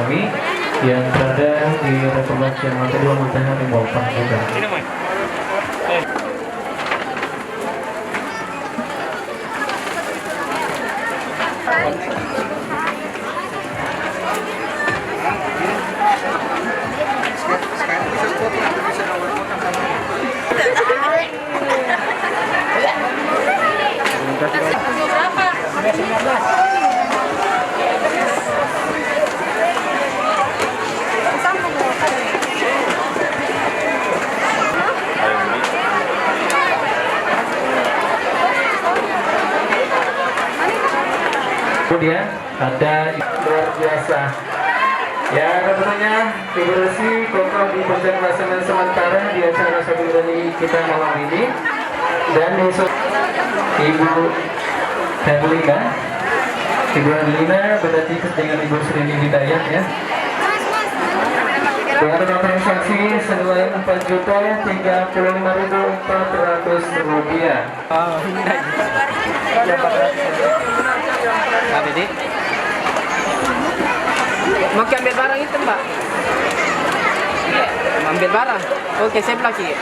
kami yang berada di Republik yang kedua Matahari Bawang juga. Kemudian ada luar biasa. Ya, tentunya figurasi kokoh di puncak pelaksanaan sementara di acara Sabtu dari kita malam ini. Dan Ibu Herlina, berarti dengan Ibu Srini Hidayat ya. Dengan total transaksi senilai Rp4.35.400. Apa ini? Mau ambil barang itu mbak? Mau ambil barang? Oke, saya lagi.